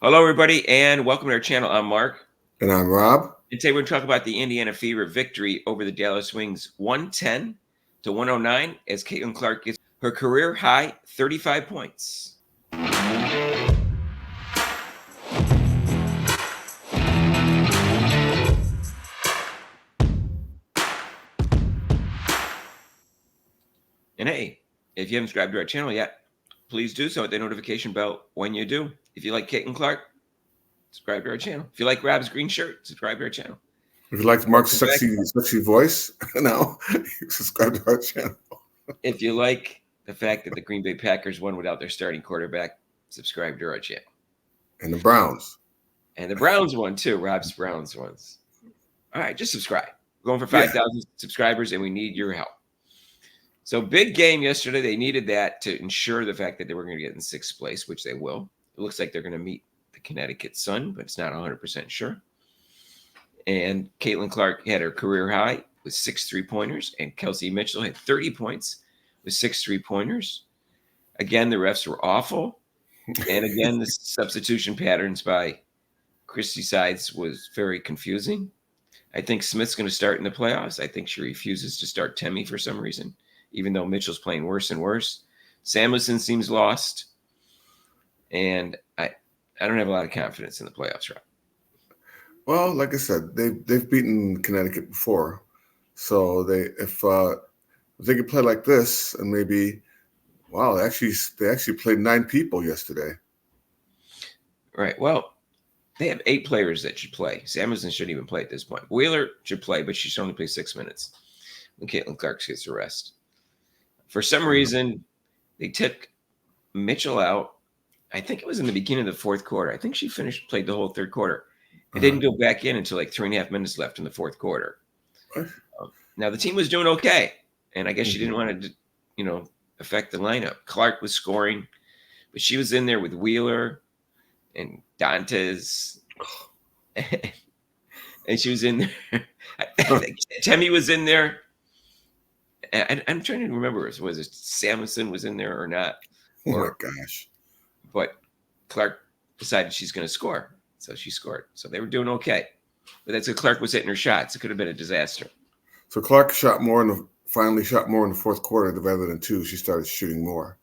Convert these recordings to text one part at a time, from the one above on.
Hello, everybody, and welcome to our channel. I'm Mark. And I'm Rob. And today we're going to talk about the Indiana Fever victory over the Dallas Wings 110 to 109 as Caitlin Clark gets her career high 35 points. And hey, if you haven't subscribed to our channel yet, please do so. Hit the notification bell when you do. If you like Caitlin Clark, subscribe to our channel. If you like Rob's green shirt, subscribe to our channel. If you like Mark's Welcome back. sexy voice, now subscribe to our channel. If you like the fact that the Green Bay Packers won without their starting quarterback, subscribe to our channel. And the Browns. And the Browns won too. Rob's Browns ones. All right, just subscribe. We're going for 5,000 subscribers, and we need your help. So big game yesterday. They needed that to ensure the fact that they were going to get in sixth place, which they will. It looks like they're going to meet the Connecticut Sun, but it's not 100% sure. And Caitlin Clark had her career high with 6 3-pointers, and Kelsey Mitchell had 30 points with 6 3-pointers. Again, the refs were awful. And again, the substitution patterns by Christy Sides was very confusing. I think Smith's going to start in the playoffs. I think she refuses to start Temi for some reason, even though Mitchell's playing worse and worse. Samuelson seems lost. And I don't have a lot of confidence in the playoffs, Rob. Well, like I said, they've beaten Connecticut before. So if they could play like this and maybe they actually played 9 people yesterday. Right. Well, they have 8 players that should play. Samuelson shouldn't even play at this point. Wheeler should play, but she should only play 6 minutes when Caitlin Clark gets the rest. For some reason, they took Mitchell out. I think it was in the beginning of the fourth quarter. I think she played the whole third quarter. It didn't go back in until like 3.5 minutes left in the fourth quarter. Now, the team was doing okay, and I guess she didn't want to, affect the lineup. Clark was scoring, but she was in there with Wheeler and Dantes, and she was in there. I think Temi was in there. I'm trying to remember, was it Samuelson was in there or not? Oh my gosh. But Clark decided she's going to score, so she scored. So they were doing okay. But that's what Clark was hitting her shots. It could have been a disaster. So Clark finally shot more in the fourth quarter rather than 2. She started shooting more.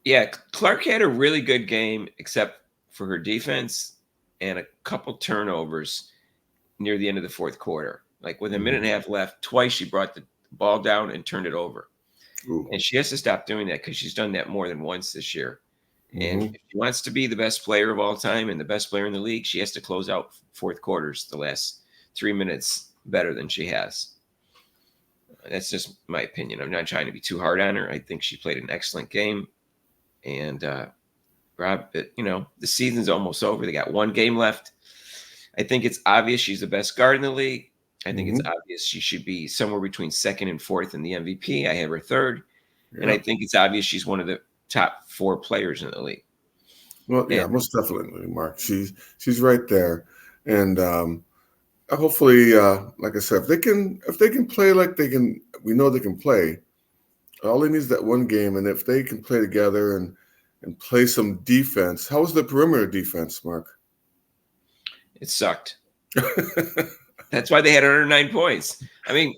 Yeah, Clark had a really good game, except for her defense and a couple turnovers near the end of the fourth quarter. Like with a minute and a half left, twice she brought the ball down and turned it over. Ooh. And she has to stop doing that because she's done that more than once this year. And if she wants to be the best player of all time and the best player in the league, she has to close out fourth quarters, the last 3 minutes, better than she has. That's just my opinion. I'm not trying to be too hard on her. I think she played an excellent game. And Rob, the season's almost over. They got 1 game left. I think it's obvious she's the best guard in the league. I think it's obvious she should be somewhere between 2nd and 4th in the MVP. I have her 3rd. Yeah. And I think it's obvious she's one of the top 4 players in the league. Well, yeah, most definitely, Mark. She's right there. And hopefully, like I said, if they can play like we know they can play. All they need is that 1 game, and if they can play together and play some defense. How was the perimeter defense, Mark? It sucked. That's why they had 109 points. I mean,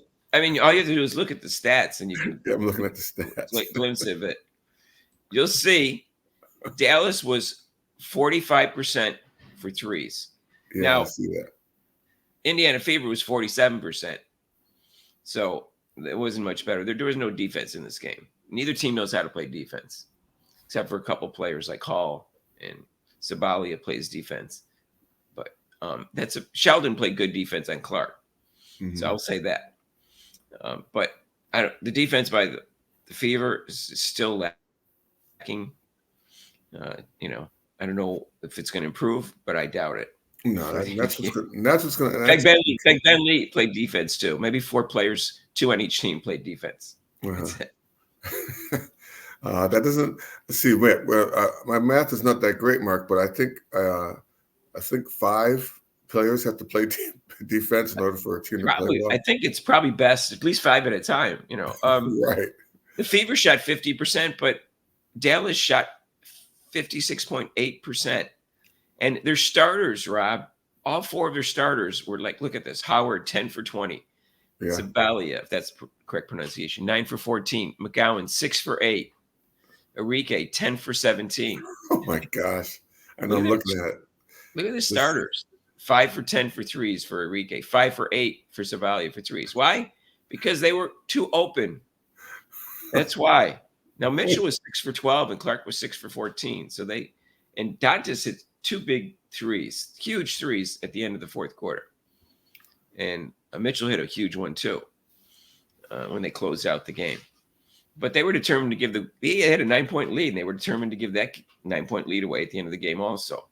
all you have to do is look at the stats, and you can. Yeah, I'm looking at the stats. Glimpse of it. You'll see, Dallas was 45% for threes. Yeah, now, I see that. Indiana Fever was 47%. So it wasn't much better. There was no defense in this game. Neither team knows how to play defense, except for a couple players like Hall and Sabalia plays defense. But Sheldon played good defense on Clark. So I'll say that. But the defense by the Fever is still lacking. I don't know if it's going to improve, but I doubt it. No, that's what's going to. Greg Bentley played defense too. Maybe 4 players, 2 on each team, played defense. That doesn't. Let's see. My math is not that great, Mark, but I think 5 players have to play defense in order for a team to play well. I think it's probably best at least 5 at a time. Right. The Fever shot 50%, but Dallas shot 56.8%. And their starters, Rob, all 4 of their starters were like, look at this. Howard, 10 for 20. Yeah. Zabalia, if that's correct pronunciation, 9 for 14. McGowan, 6 for 8. Enrique, 10 for 17. Oh my gosh. I know I'm looking at it. Look at the starters. 5 for 10 for threes for Enrique. 5 for 8 for Zabalia for threes. Why? Because they were too open. That's why. Now Mitchell was 6 for 12 and Clark was 6 for 14. So and Dantas hit 2 big threes, huge threes at the end of the fourth quarter. And Mitchell hit a huge one too when they closed out the game. But they were determined to give he had a 9-point lead, and they were determined to give that 9-point lead away at the end of the game also.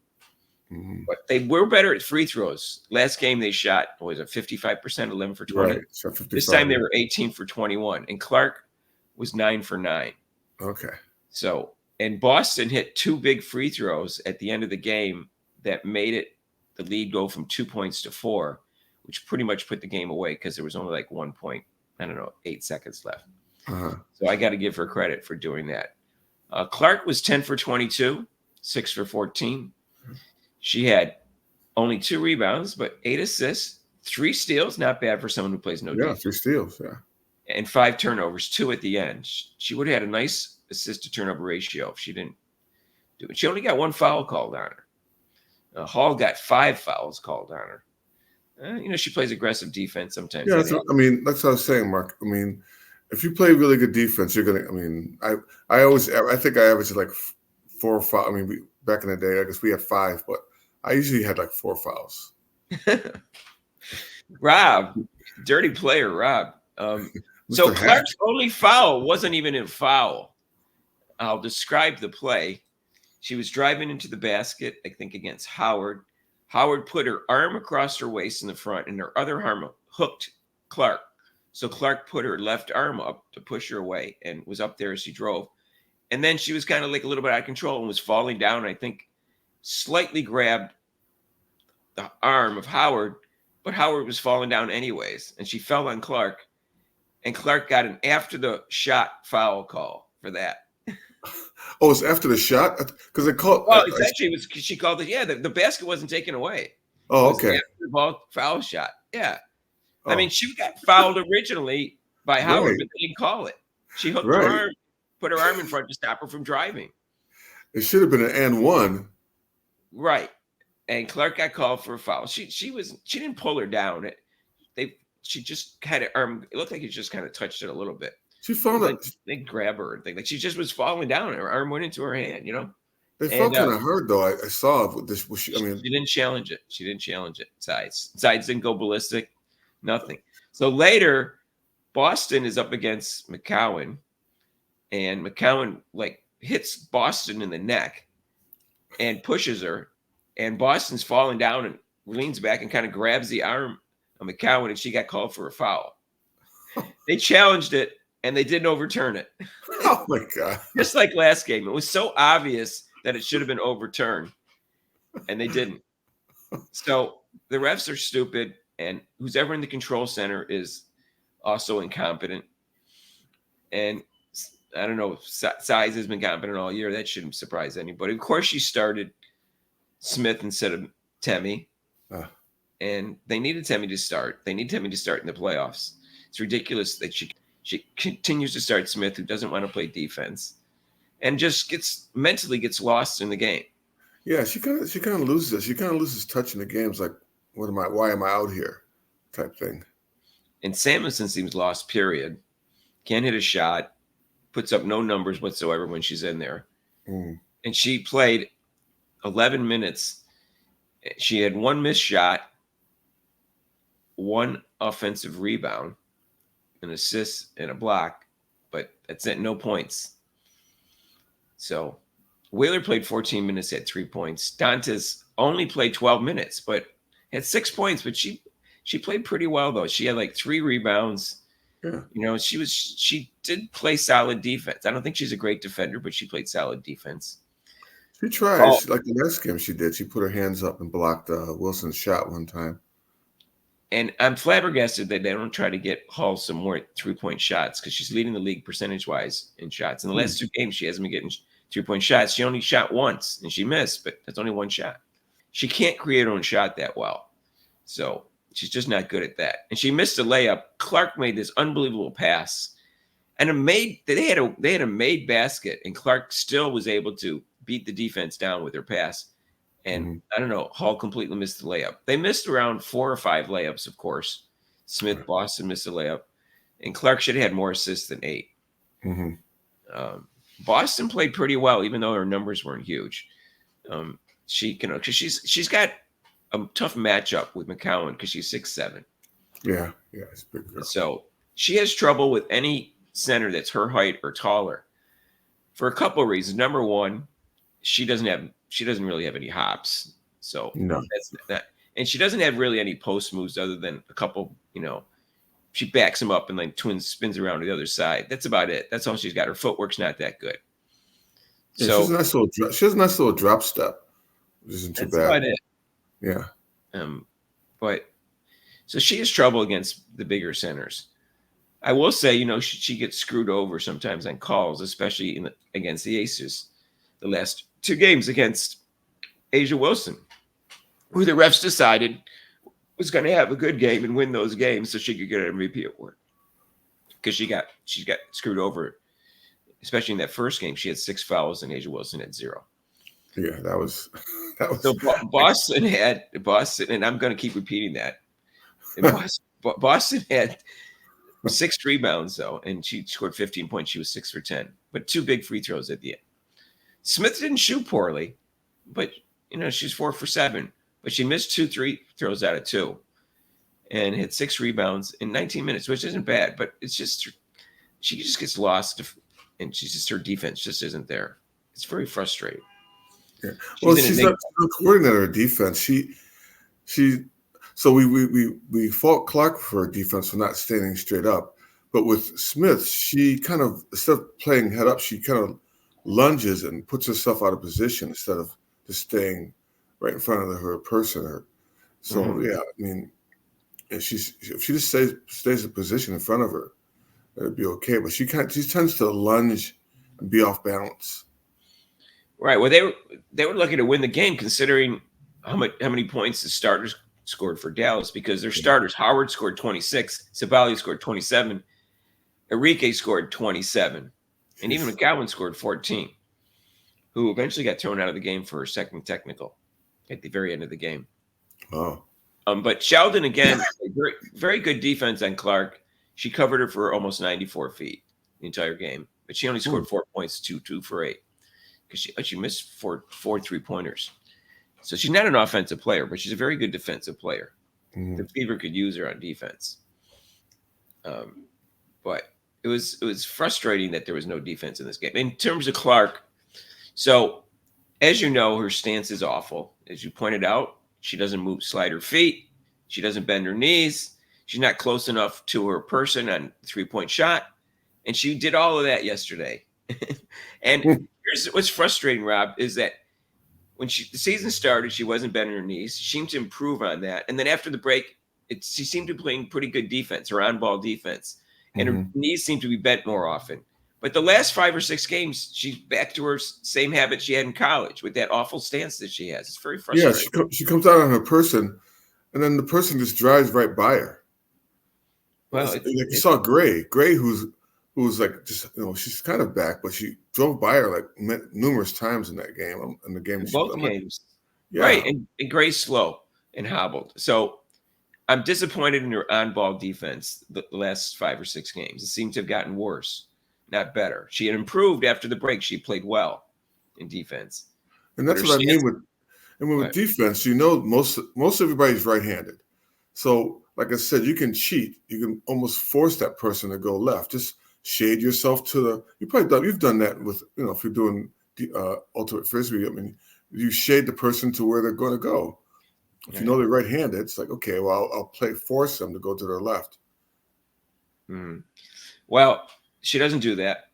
Mm-hmm. But they were better at free throws. Last game they shot, what was it, 55%, 11 for 20. Right. So this time they were 18 for 21. And Clark was 9 for 9. Okay. So, and Boston hit 2 big free throws at the end of the game that made the lead go from 2 points to 4, which pretty much put the game away because there was only like 8 seconds left. Uh-huh. So I got to give her credit for doing that. Clark was 10 for 22, 6 for 14. She had only 2 rebounds, but 8 assists, 3 steals. Not bad for someone who plays no defense. 3 steals, yeah. And 5 turnovers, 2 at the end. She would have had a nice assist to turnover ratio if she didn't do it. She only got 1 foul called on her. Hall got 5 fouls called on her. She plays aggressive defense sometimes. Yeah, that's what I was saying, Mark. I mean, if you play really good defense, you're gonna. I mean, I think I averaged like 4 or 5. I mean, back in the day, I guess we had 5, but I usually had like 4 fouls. Rob, dirty player, Rob. So Clark's only foul wasn't even a foul. I'll describe the play. She was driving into the basket, I think, against Howard. Howard put her arm across her waist in the front, and her other arm hooked Clark. So Clark put her left arm up to push her away and was up there as she drove. And then she was kind of like a little bit out of control and was falling down. I think slightly grabbed the arm of Howard, but Howard was falling down anyways. And she fell on Clark. And Clark got an after the shot foul call for that. Oh, it's after the shot? Because they called. Well, essentially, she called it. Yeah, the basket wasn't taken away. Oh, okay. After the ball foul shot. Yeah. Oh. I mean, she got fouled originally by Howard, but they didn't call it. She hooked her arm, put her arm in front to stop her from driving. It should have been an and 1. Right. And Clark got called for a foul. She didn't pull her down. She just had her arm. It looked like it just kind of touched it a little bit. She found it. They grab her and think like she just was falling down. Her arm went into her hand. They felt kind of hurt though. I saw this. She didn't challenge it. She didn't challenge it. Sides didn't go ballistic. Nothing. So later, Boston is up against McCowan, and McCowan hits Boston in the neck and pushes her, and Boston's falling down and leans back and kind of grabs the arm of McCowan, and she got called for a foul. They challenged it, and they didn't overturn it. Oh my God! Just like last game, it was so obvious that it should have been overturned, and they didn't. So the refs are stupid. And who's ever in the control center is also incompetent. And I don't know, Size has been competent all year. That shouldn't surprise anybody. Of course, she started Smith instead of Temi. And they needed Temi to start. They need Temi to start in the playoffs. It's ridiculous that she continues to start Smith, who doesn't want to play defense, and just mentally gets lost in the game. Yeah, she kind of loses it. She kind of loses touch in the games, like, why am I out here type thing. And Samuelson seems lost, period. Can't hit a shot, puts up no numbers whatsoever when she's in there. And she played 11 minutes. She had 1 missed shot, 1 offensive rebound, an assist, and a block, but that's it, no points. So Whaler played 14 minutes, had 3 points. Dantas only played 12 minutes, but had 6 points, but she played pretty well though. She had like 3 rebounds. Yeah. She did play solid defense. I don't think she's a great defender, but she played solid defense. She tried. Like the last game she did. She put her hands up and blocked Wilson's shot one time. And I'm flabbergasted that they don't try to get Hall some more 3-point shots because she's leading the league percentage-wise in shots. In the last 2 games, she hasn't been getting 3-point shots. She only shot once, and she missed, but that's only 1 shot. she can't create her own shot that well. So she's just not good at that. And she missed a layup. Clark made this unbelievable pass. And they had a made basket, and Clark still was able to beat the defense down with her pass. And I don't know, Hall completely missed the layup. They missed around 4 or 5 layups, of course. Smith, Boston missed a layup, and Clark should have had more assists than 8. Boston played pretty well, even though her numbers weren't huge. She can, because she's got a tough matchup with McCowan because she's 6'7". Yeah, it's a big girl. So she has trouble with any center that's her height or taller for a couple of reasons. Number one, she doesn't really have any hops. So no, that's that. And she doesn't have really any post moves other than a couple, she backs him up and then spins around to the other side. That's about it. That's all she's got. Her footwork's not that good. Yeah, so she has a nice little drop step, which isn't too bad. That's about it. Yeah. But so she has trouble against the bigger centers. I will say, she gets screwed over sometimes on calls, especially against the Aces. The last 2 games against A'ja Wilson, who the refs decided was going to have a good game and win those games so she could get an MVP award. Because she got screwed over, especially in that first game. She had 6 fouls and A'ja Wilson had 0. Yeah, that was. So Boston, and I'm going to keep repeating that. Boston had 6 rebounds, though, and she scored 15 points. She was 6 for 10, but 2 big free throws at the end. Smith didn't shoot poorly, but, she's 4 for 7. But she missed 2 free throws out of 2 and had 6 rebounds in 19 minutes, which isn't bad, but it's just she just gets lost, and her defense just isn't there. It's very frustrating. Yeah. Well, she's not coordinating her defense. So we fault Clark for her defense for not standing straight up. But with Smith, she kind of, instead of playing head up, she kind of lunges and puts herself out of position instead of just staying right in front of her person. So, yeah, I mean, if she just stays in position in front of her, it'd be okay. But she tends to lunge and be off balance. Right. Well, they were lucky to win the game considering how many points the starters scored for Dallas, because their starters, Howard scored 26, Sabali scored 27, Enrique scored 27, and even McCowan scored 14, who eventually got thrown out of the game for a second technical at the very end of the game. Oh. But Sheldon, again, very, very good defense on Clark. She covered her for almost 94 feet the entire game, but she only scored 4 points, 2 for 8. Because she missed four 3-pointers. So she's not an offensive player, but she's a very good defensive player. The Fever could use her on defense. But it was frustrating that there was no defense in this game. In terms of Clark, so as you know, her stance is awful. As you pointed out, she doesn't slide her feet. She doesn't bend her knees. She's not close enough to her person on 3-point shot. And she did all of that yesterday. And here's what's frustrating, Rob, is that when the season started, she wasn't bending her knees. She seemed to improve on that. And then after the break, she seemed to be playing pretty good defense, her on-ball defense. And her knees seemed to be bent more often. But the last 5 or 6 games, she's back to her same habit she had in college with that awful stance that she has. It's very frustrating. Yeah, she comes out on her person, and then the person just drives right by her. Well, you saw Gray, who's like, just, she's kind of back, but she drove by her like numerous times in that game. In the game, both games, yeah. Right? And Gray's slow and hobbled. So I'm disappointed in her on-ball defense the last 5 or 6 games. It seems to have gotten worse, not better. She had improved after the break. She played well in defense, and that's what I mean with defense. Most everybody's right-handed, so like I said, you can cheat. You can almost force that person to go left. Just shade yourself to you've done that with, if you're doing ultimate frisbee. I mean, you shade the person to where they're going to go. If you know they're right-handed, it's like, okay, well, I'll force them to go to their left. Well, she doesn't do that.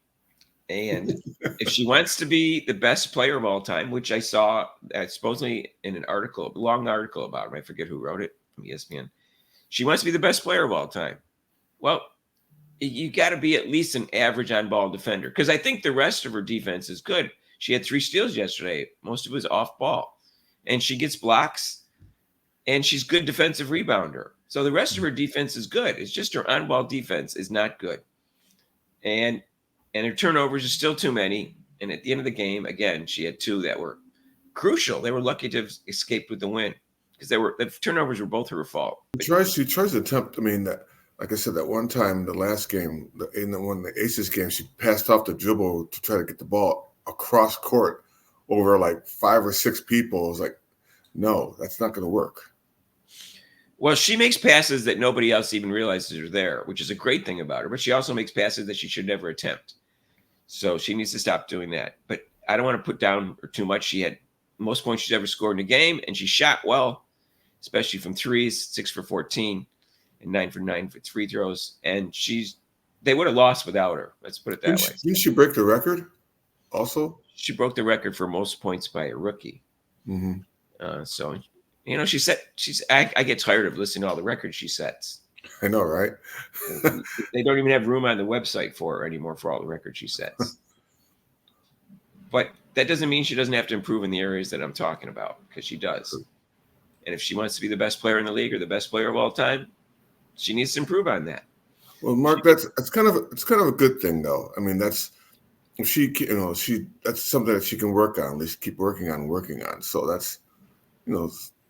And if she wants to be the best player of all time, which I saw supposedly in an article, a long article about him, I forget who wrote it, from ESPN. She wants to be the best player of all time. Well, you got to be at least an average on-ball defender, because I think the rest of her defense is good. She had 3 steals yesterday. Most of it was off ball. and she gets blocks, and she's good defensive rebounder. So the rest of her defense is good. It's just her on-ball defense is not good. And her turnovers are still too many. And at the end of the game, again, she had 2 that were crucial. They were lucky to have escaped with the win because the turnovers were both her fault. She tries to attempt. I mean, like I said, that one time, the last game, in the Aces game, she passed off the dribble to try to get the ball across court over like 5 or 6 people. I was like, no, that's not going to work. Well, she makes passes that nobody else even realizes are there, which is a great thing about her. But she also makes passes that she should never attempt. So she needs to stop doing that. But I don't want to put down her too much. She had most points she's ever scored in a game, and she shot well, especially from threes, 6 for 14 and 9 for 9 for free throws. And they would have lost without her. Let's put it that way. Didn't she break the record also? She broke the record for most points by a rookie. Mm-hmm. So, I get tired of listening to all the records she sets. I know, right? They don't even have room on the website for her anymore for all the records she sets. But that doesn't mean she doesn't have to improve in the areas that I'm talking about, because she does. And if she wants to be the best player in the league or the best player of all time, she needs to improve on that. Well, Mark, that's kind of a good thing, though. I mean, that's something that she can work on. At least keep working on. So that's,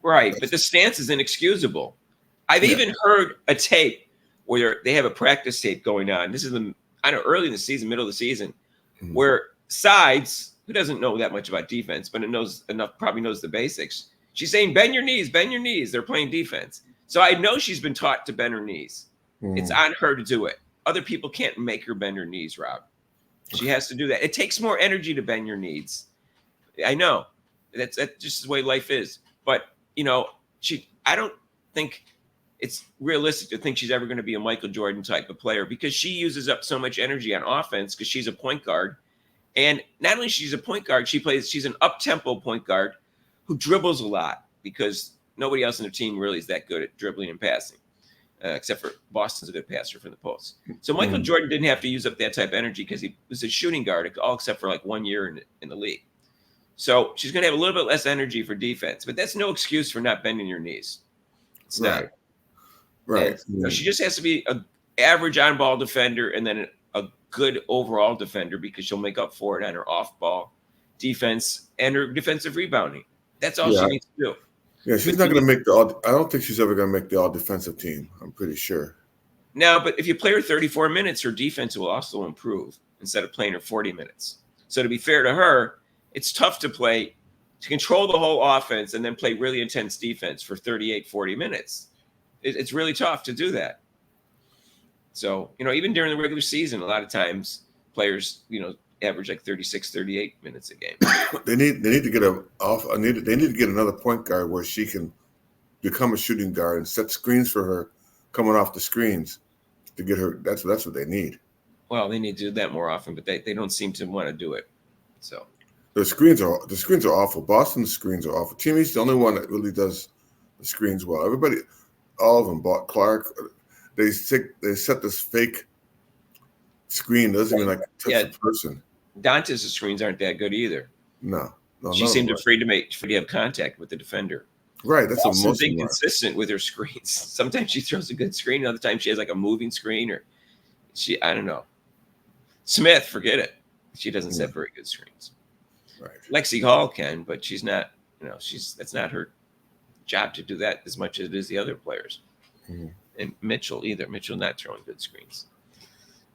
right. But the stance is inexcusable. I've even heard a tape where they have a practice tape going on. This is early in the season, middle of the season, where Sides, who doesn't know that much about defense, but probably knows the basics. She's saying, bend your knees, bend your knees. They're playing defense. So I know she's been taught to bend her knees. It's on her to do it. Other people can't make her bend her knees, Rob. She has to do that. It takes more energy to bend your knees. I know. That's just the way life is. But, I don't think it's realistic to think she's ever going to be a Michael Jordan type of player, because she uses up so much energy on offense because she's a point guard. And not only she's a point guard, she's an up-tempo point guard who dribbles a lot, because nobody else in the team really is that good at dribbling and passing, except for Boston's a good passer from the post. So Michael Jordan didn't have to use up that type of energy because he was a shooting guard, all except for like 1 year in the league. So she's going to have a little bit less energy for defense, but that's no excuse for not bending your knees. It's not. Right. She just has to be an average on-ball defender and then a good overall defender, because she'll make up for it on her off-ball defense and her defensive rebounding. That's all she needs to do. Yeah, she's not going to make I don't think she's ever going to make the all-defensive team. I'm pretty sure. No, but if you play her 34 minutes, her defense will also improve instead of playing her 40 minutes. So to be fair to her, it's tough to control the whole offense and then play really intense defense for 38, 40 minutes. It's really tough to do that. So, even during the regular season, a lot of times players, average like 36, 38 minutes a game. They need to get they need to get another point guard where she can become a shooting guard and set screens for her coming off the screens to get her. That's what they need. Well, they need to do that more often, but they don't seem to want to do it. So the screens are awful. Boston's screens are awful. Timmy's the only one that really does the screens well. Everybody, all of them, bought Clark. They set this fake screen. Doesn't even touch the person. Dantas' screens aren't that good either. No, she seemed afraid to have contact with the defender. Right, that's also inconsistent with her screens. Sometimes she throws a good screen, other times she has like a moving screen, or I don't know. Smith, forget it. She doesn't set very good screens. Right. Lexi Hall can, but she's not. That's not her job to do that as much as it is the other players. And Mitchell either. Mitchell not throwing good screens.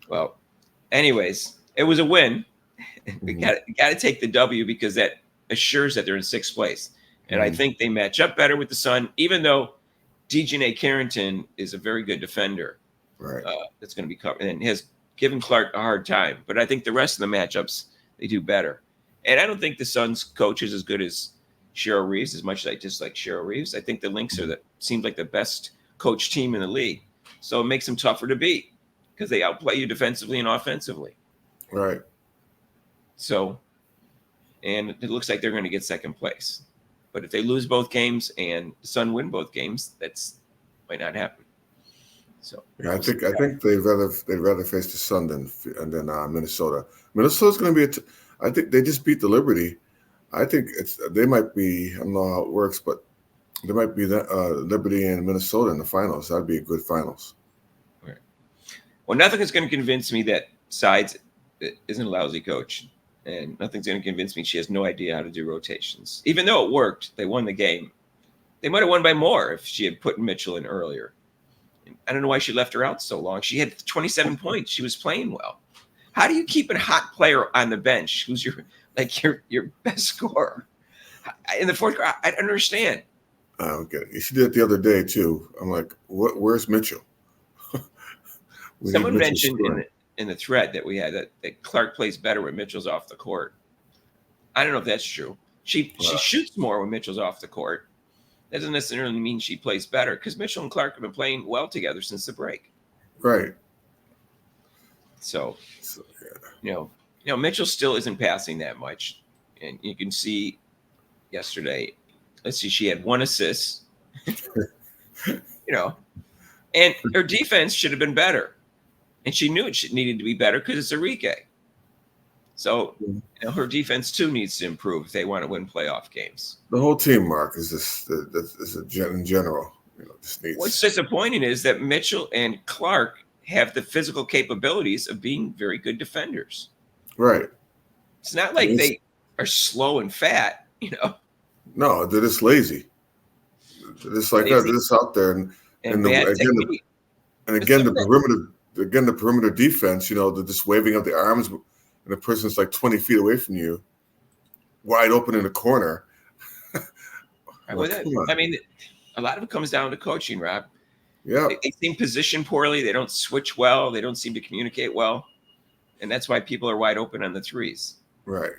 Well, anyways, it was a win. We got to take the W, because that assures that they're in 6th place. And I think they match up better with the Sun, even though DeJounte Carrington is a very good defender. Right. That's going to be covered and has given Clark a hard time. But I think the rest of the matchups, they do better. And I don't think the Suns coach is as good as Cheryl Reeves, as much as I dislike Cheryl Reeves. I think the Lynx seems like the best coach team in the league. So it makes them tougher to beat, because they outplay you defensively and offensively. Right. So, and it looks like they're going to get 2nd place. But if they lose both games and the Sun win both games, might not happen. So I think they'd rather face the Sun than Minnesota. Minnesota's going to be I think they just beat the Liberty. I think they might be. I don't know how it works, but there might be that Liberty and Minnesota in the finals. That'd be a good finals. Right. Well, nothing is going to convince me that Sides isn't a lousy coach, and nothing's going to convince me she has no idea how to do rotations. Even though it worked, they won the game. They might have won by more if she had put Mitchell in earlier. I don't know why she left her out so long. She had 27 points. She was playing well. How do you keep a hot player on the bench who's your best scorer in the fourth quarter? I don't understand. I don't get it. She did it the other day too. I'm like, where's Mitchell? Someone mentioned in the thread that we had that Clark plays better when Mitchell's off the court. I don't know if that's true. She shoots more when Mitchell's off the court. That doesn't necessarily mean she plays better because Mitchell and Clark have been playing well together since the break. Right. So Mitchell still isn't passing that much. And you can see yesterday, let's see, she had 1 assist, and her defense should have been better. And she knew it needed to be better because it's Enrique. So her defense too needs to improve if they want to win playoff games. The whole team, Mark, is just in general. Just needs. What's disappointing is that Mitchell and Clark have the physical capabilities of being very good defenders. Right. It's not like they are slow and fat, No, they're just lazy. They're just like they're just out there, and again the perimeter defense. They're just waving out the arms, and the person's like 20 feet away from you, wide open in the corner. A lot of it comes down to coaching, Rob. Yeah, they seem positioned poorly. They don't switch well. They don't seem to communicate well, and that's why people are wide open on the threes. Right.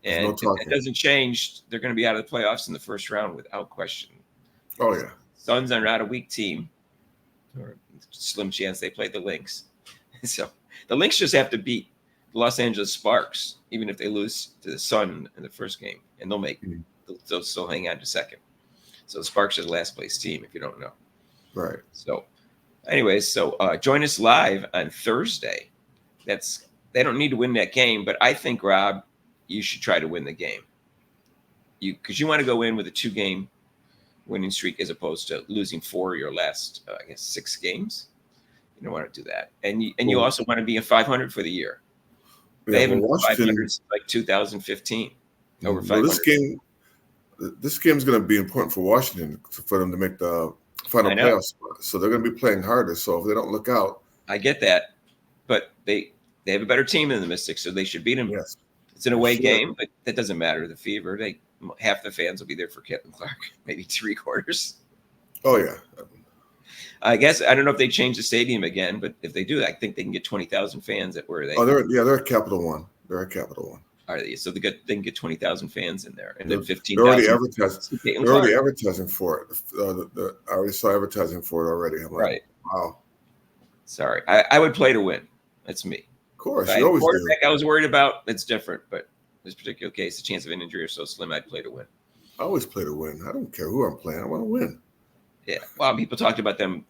And if it doesn't change, they're going to be out of the playoffs in the first round without question. Oh yeah. Suns are not a weak team, or slim chance they play the Lynx. So the Lynx just have to beat the Los Angeles Sparks, even if they lose to the Sun in the first game, and they'll still hang on to second. So the Sparks are the last place team, if you don't know. Right. So, anyways, join us live on Thursday. They don't need to win that game, but I think, Rob, you should try to win the game. Because you want to go in with a 2-game winning streak as opposed to losing 4 of your last, 6 games. You don't want to do that, and you also want to be a 500 for the year. They haven't been 500 since like 2015. Over 500. This game is going to be important for Washington for them to make the final playoff spot. So they're going to be playing harder. So if they don't look out, I get that, but they have a better team than the Mystics, so they should beat them. Yes. It's an away game, but that doesn't matter. The Fever, half the fans will be there for Caitlin Clark, maybe 3/4. Oh yeah. I guess I don't know if they change the stadium again, but if they do, I think they can get 20,000 fans at where they. Oh, they're at Capital One. They're at Capital One. Are they? So they can get 20,000 fans in there, and then 15,000. They're already advertising for it. I already saw advertising for it already. I'm like, right. Wow. Sorry, I would play to win. That's me. Of course, you always do. I was worried about. It's different, but in this particular case, the chance of an injury is so slim. I'd play to win. I always play to win. I don't care who I'm playing. I want to win. Yeah. Well, people talked about them,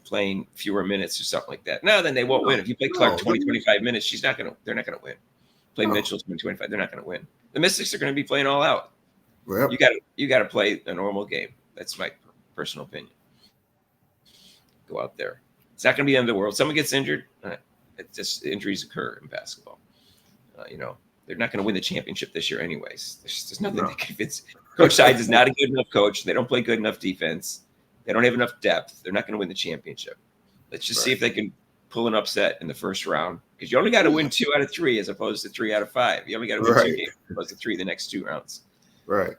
playing fewer minutes or something like that. No, then they won't win. If you play Clark 25 minutes, they're not going to win. Play Mitchell 25, they're not going to win. The Mystics are going to be playing all out. Well, you got to play a normal game. That's my personal opinion. Go out there. It's not going to be the end of the world. Someone gets injured. It's just injuries occur in basketball. They're not going to win the championship this year anyways. There's nothing that convince. Coach Sides is not a good enough coach. They don't play good enough defense. They don't have enough depth. They're not going to win the championship. Let's just see if they can pull an upset in the first round, because you only got to win 2 out of 3 as opposed to 3 out of 5. You only got to win 2 games as opposed to 3 the next 2 rounds. Right.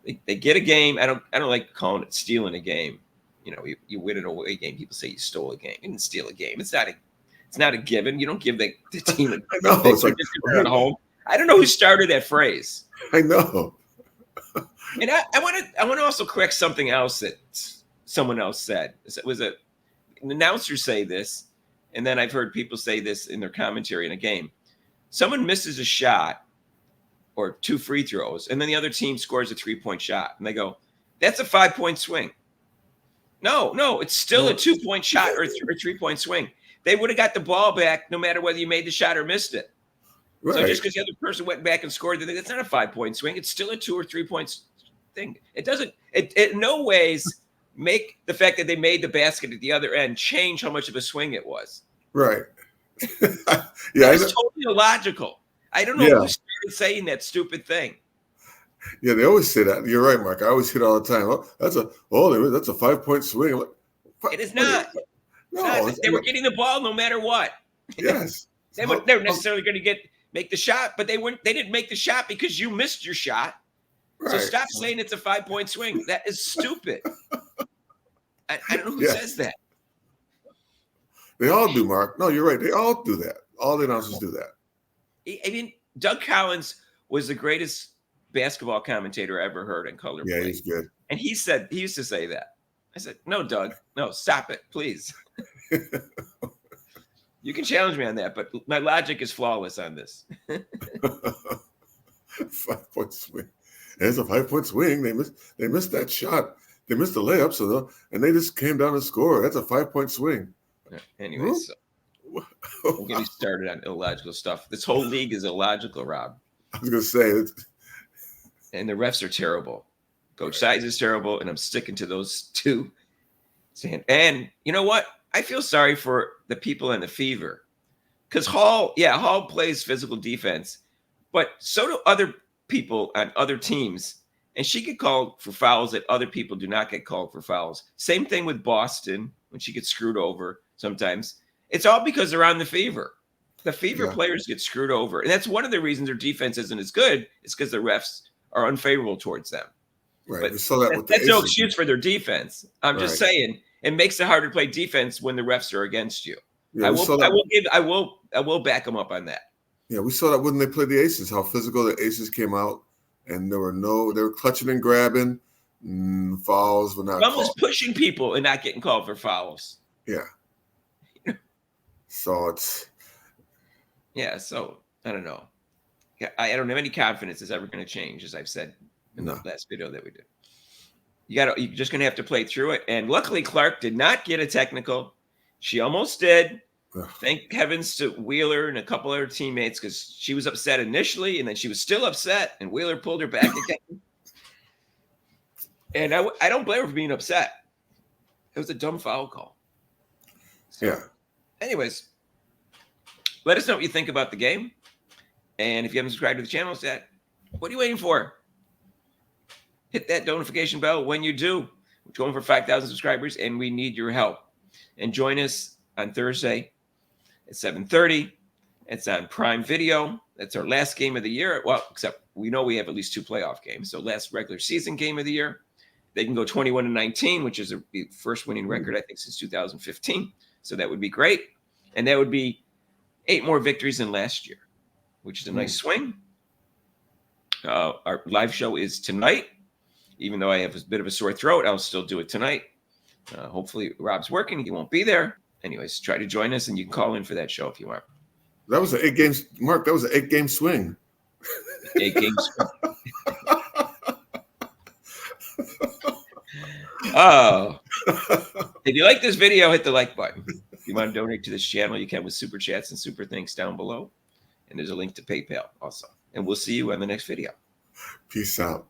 They get a game. I don't like calling it stealing a game. You win an away game. People say you stole a game. You didn't steal a game. It's not a given. You don't give the team a I know. It's like at home. I don't know who started that phrase. I know. And I want to also correct something else that someone else said. It was an announcer say this, and then I've heard people say this in their commentary in a game. Someone misses a shot or 2 free throws, and then the other team scores a 3-point shot, and they go, "That's a 5-point swing." No, it's still a 2-point shot or a 3-point swing. They would have got the ball back no matter whether you made the shot or missed it. Right. So just because the other person went back and scored, that's not a 5-point swing. It's still a 2 or 3 points thing. It doesn't. It in no ways make the fact that they made the basket at the other end change how much of a swing it was. Right. Yeah, it's totally illogical. I don't know who started saying that stupid thing. Yeah, they always say that. You're right, Mark. I always hear it all the time. Oh, that's a 5-point swing. It is not. No, they were getting the ball no matter what. Yes. They were necessarily going to make the shot, but they didn't make the shot because you missed your shot. Right. So stop saying it's a 5-point swing. That is stupid. I don't know who says that. They all do, Mark. No, you're right. They all do that. All the announcers do that. I mean, Doug Collins was the greatest basketball commentator I ever heard in color play. Yeah, he's good. And he used to say that. I said, no, Doug, no, stop it, please. You can challenge me on that, but my logic is flawless on this. 5-point swing. It's a 5-point swing. They missed that shot. They missed the layup, and they just came down and scored. That's a 5-point swing. Anyway, so we're getting started on illogical stuff. This whole league is illogical, Rob. I was going to say it. And the refs are terrible. Coach Sides is terrible, and I'm sticking to those two. And you know what? I feel sorry for the people in the Fever. Because Hall plays physical defense, but so do other people on other teams. And she get called for fouls that other people do not get called for fouls. Same thing with Boston when she gets screwed over sometimes. It's all because they're on the Fever. The Fever players get screwed over. And that's one of the reasons their defense isn't as good, is because the refs are unfavorable towards them. Right. But we saw that with that's no excuse for their defense. I'm just saying it makes it harder to play defense when the refs are against you. Yeah, I will back them up on that. Yeah, we saw that when they played the Aces, how physical the Aces came out, and they were clutching and grabbing. Fouls were not called. Almost pushing people and not getting called for fouls. Yeah. So it's. Yeah, so I don't know. I don't have any confidence it's ever going to change, as I've said in the last video that we did. You're just going to have to play through it. And luckily, Clark did not get a technical. She almost did. Thank heavens to Wheeler and a couple other teammates, because she was upset initially, and then she was still upset, and Wheeler pulled her back again. And I don't blame her for being upset. It was a dumb foul call. So, anyways, let us know what you think about the game. And if you haven't subscribed to the channel yet, what are you waiting for? Hit that notification bell when you do. We're going for 5,000 subscribers, and we need your help. And join us on Thursday at 7:30. It's on Prime Video. That's our last game of the year. Well, except we know we have at least 2 playoff games. So last regular season game of the year. They can go 21-19, which is the first winning record, I think, since 2015. So that would be great. And that would be 8 more victories than last year, which is a nice swing. Our live show is tonight. Even though I have a bit of a sore throat, I'll still do it tonight. Hopefully Rob's working. He won't be there. Anyways, try to join us, and you can call in for that show if you want. That was an 8 games, Mark. That was an 8-game swing. 8 games. Oh. If you like this video, hit the like button. If you want to donate to this channel, you can with super chats and super thanks down below. And there's a link to PayPal also. And we'll see you on the next video. Peace out.